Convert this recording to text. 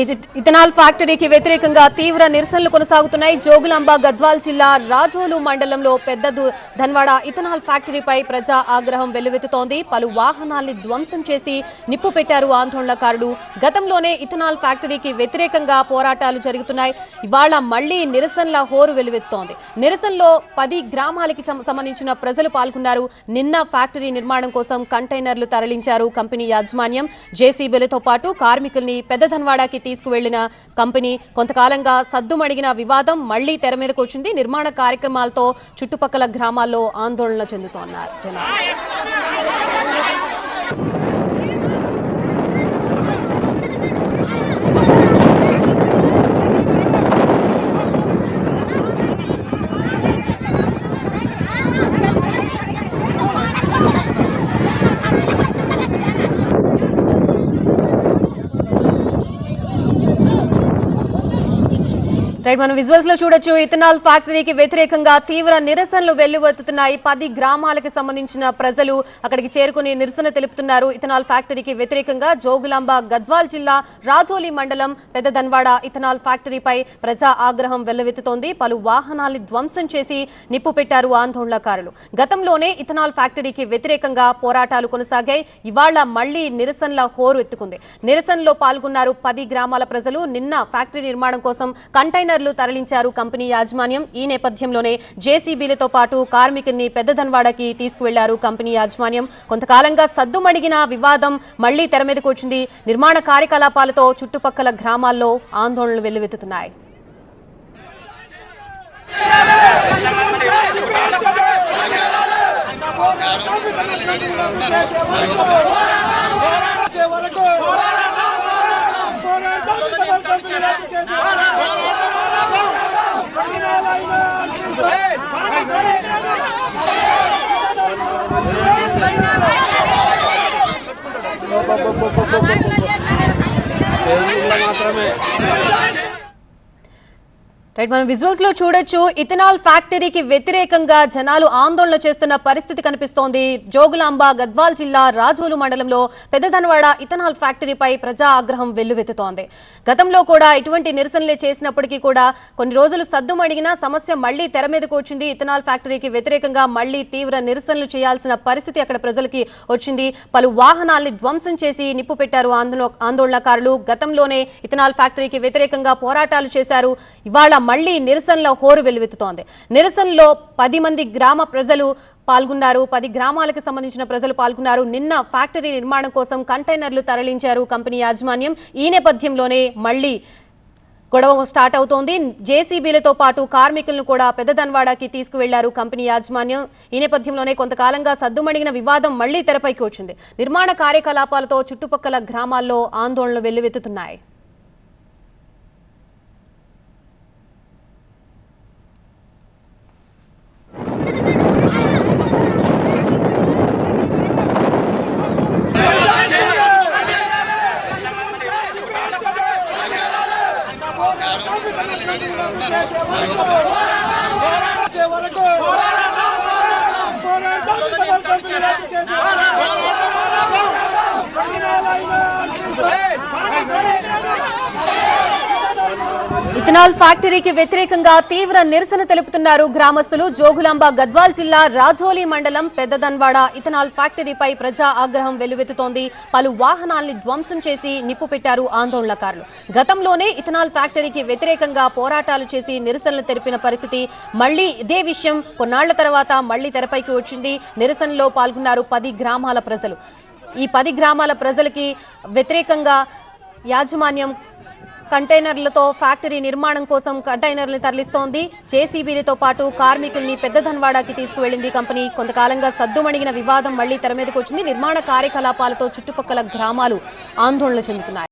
Ethanol ఫ్యాక్టరీకి వ్యతిరేకంగా తీవ్ర నిరసనలు కొనసాగుతున్నాయి. జోగులాంబ గద్వాల్ జిల్లా రాజోలు మండలంలో పెద్ద ధన్వాడ ఇథనాల్ ఫ్యాక్టరీపై ప్రజా ఆగ్రహం వెల్లువెత్తుతోంది. పలు వాహనాల్ని ధ్వంసం చేసి నిప్పు పెట్టారు ఆందోళనకారులు. గతంలోనే ఇథనాల్ ఫ్యాక్టరీకి వ్యతిరేకంగా పోరాటాలు జరుగుతున్నాయి. ఇవాళ మళ్లీ నిరసనల హోరు వెల్లువెత్తుతోంది. నిరసనలో 10 గ్రామాలకి సంబంధించిన ప్రజలు పాల్గొన్నారు. నిన్న ఫ్యాక్టరీ నిర్మాణం కోసం కంటైనర్లు తరలించారు కంపెనీ యాజమాన్యం. జేసీబీలతో పాటు కార్మికుల్ని పెద్ద ధన్వాడకి తీసుకువెళ్లిన కంపెనీ కొంతకాలంగా సద్దుమడిగిన వివాదం మళ్లీ తెర మీదకు వచ్చింది. నిర్మాణ కార్యక్రమాలతో చుట్టుపక్కల గ్రామాల్లో ఆందోళన చెందుతున్నారు జనాలు. రైట్, మనం విజువల్స్ లో చూడొచ్చు. ఇథనాల్ ఫ్యాక్టరీకి వ్యతిరేకంగా తీవ్ర నిరసనలు వెల్లువెత్తుతున్నాయి. 10 గ్రామాలకు సంబంధించిన ప్రజలు అక్కడికి చేరుకుని నిరసన తెలుపుతున్నారు. ఇథనాల్ ఫ్యాక్టరీకి వ్యతిరేకంగా జోగులాంబ గద్వాల్ జిల్లా రాజోలి మండలం పెద్ద ధన్వాడ ఇథనాల్ ఫ్యాక్టరీపై ప్రజా ఆగ్రహం వెల్లువెత్తుతోంది. పలు వాహనాల్ని ధ్వంసం చేసి నిప్పు పెట్టారు ఆందోళనకారులు. గతంలోనే ఇథనాల్ ఫ్యాక్టరీకి వ్యతిరేకంగా పోరాటాలు కొనసాగాయి. ఇవాళ మళ్లీ నిరసనల హోరు ఎత్తుకుంది. నిరసనలో పాల్గొన్నారు 10 గ్రామాల ప్రజలు. నిన్న ఫ్యాక్టరీ నిర్మాణం కోసం కంటైనర్లు తరలించారు కంపెనీ యాజమాన్యం. ఈ నేపథ్యంలోనే జేసీబీలతో పాటు కార్మికుల్ని పెద్ద ధన్వాడకి తీసుకువెళ్లారు కంపెనీ యాజమాన్యం. కొంతకాలంగా సద్దుమడిగిన వివాదం మళ్లీ తెర మీదకు వచ్చింది. నిర్మాణ కార్యకలాపాలతో చుట్టుపక్కల గ్రామాల్లో ఆందోళనలు వెల్లువెత్తుతున్నాయి. రైట్, మనం విజువల్స్ లో చూడొచ్చు. ఇథనాల్ ఫ్యాక్టరీకి వ్యతిరేకంగా జనాలు ఆందోళన చేస్తున్న పరిస్థితి కనిపిస్తోంది. జోగులాంబ గద్వాల్ జిల్లా రాజోలు మండలంలో పెద్ద ధన్వాడ ఇథనాల్ ఫ్యాక్టరీపై ప్రజా ఆగ్రహం వెల్లువెత్తుతోంది. గతంలో కూడా ఇటువంటి నిరసనలే చేసినప్పటికీ కూడా కొన్ని రోజులు సద్దుమడిగిన సమస్య మళ్లీ తెర మీదకు వచ్చింది. ఇథనాల్ ఫ్యాక్టరీకి వ్యతిరేకంగా మళ్లీ తీవ్ర నిరసనలు చేయాల్సిన పరిస్థితి అక్కడ ప్రజలకి వచ్చింది. పలు వాహనాల్ని ధ్వంసం చేసి నిప్పు పెట్టారు ఆందోళనకారులు. గతంలోనే ఇథనాల్ ఫ్యాక్టరీకి వ్యతిరేకంగా పోరాటాలు చేశారు. ఇవాళ మళ్లీ నిరసనల హోరు వెల్లువెత్తుతోంది. నిరసనలో 10 మంది గ్రామ ప్రజలు పాల్గొన్నారు. 10 గ్రామాలకు సంబంధించిన ప్రజలు పాల్గొన్నారు. నిన్న ఫ్యాక్టరీ నిర్మాణం కోసం కంటైనర్లు తరలించారు కంపెనీ యాజమాన్యం. ఈ నేపథ్యంలోనే మళ్లీ గొడవ స్టార్ట్ అవుతోంది. జేసీబీలతో పాటు కార్మికులను కూడా పెద్ద ధన్వాడకి తీసుకువెళ్లారు కంపెనీ యాజమాన్యం. ఈ నేపథ్యంలోనే కొంతకాలంగా సద్దుమడిగిన వివాదం మళ్లీ తెరపైకి వచ్చింది. నిర్మాణ కార్యకలాపాలతో చుట్టుపక్కల గ్రామాల్లో ఆందోళనలు వెల్లువెత్తుతున్నాయి. ఇథనాల్ ఫ్యాక్టరీకి వ్యతిరేకంగా తీవ్ర నిరసన తెలుపుతున్నారు గ్రామస్తులు. జోగులాంబ గద్వాల్ జిల్లా రాజోలి మండలం పెద్ద ధన్వాడ ఇథనాల్ ఫ్యాక్టరీపై ప్రజా ఆగ్రహం వెల్లువెత్తుతోంది. పలు వాహనాల్ని ధ్వంసం చేసి నిప్పు పెట్టారు ఆందోళనకారులు. గతంలోనే ఇథనాల్ ఫ్యాక్టరీకి వ్యతిరేకంగా పోరాటాలు చేసి నిరసనలు తెలిపిన పరిస్థితి మళ్లీ ఇదే విషయం కొన్నాళ్ల తర్వాత మళ్లీ తెరపైకి వచ్చింది. నిరసనలో పాల్గొన్నారు 10 గ్రామాల ప్రజలు. ఈ 10 గ్రామాల ప్రజలకి వ్యతిరేకంగా యాజమాన్యం కంటైనర్లతో ఫ్యాక్టరీ నిర్మాణం కోసం కంటైనర్లు తరలిస్తోంది. జేసీబీలతో పాటు కార్మికుల్ని పెద్ద ధన్వాడకి తీసుకువెళ్లింది కంపెనీ. కొంతకాలంగా సద్దుమణిగిన వివాదం మళ్లీ తెర మీదకు వచ్చింది. నిర్మాణ కార్యకలాపాలతో చుట్టుపక్కల గ్రామాలు ఆందోళన చెందుతున్నాయి.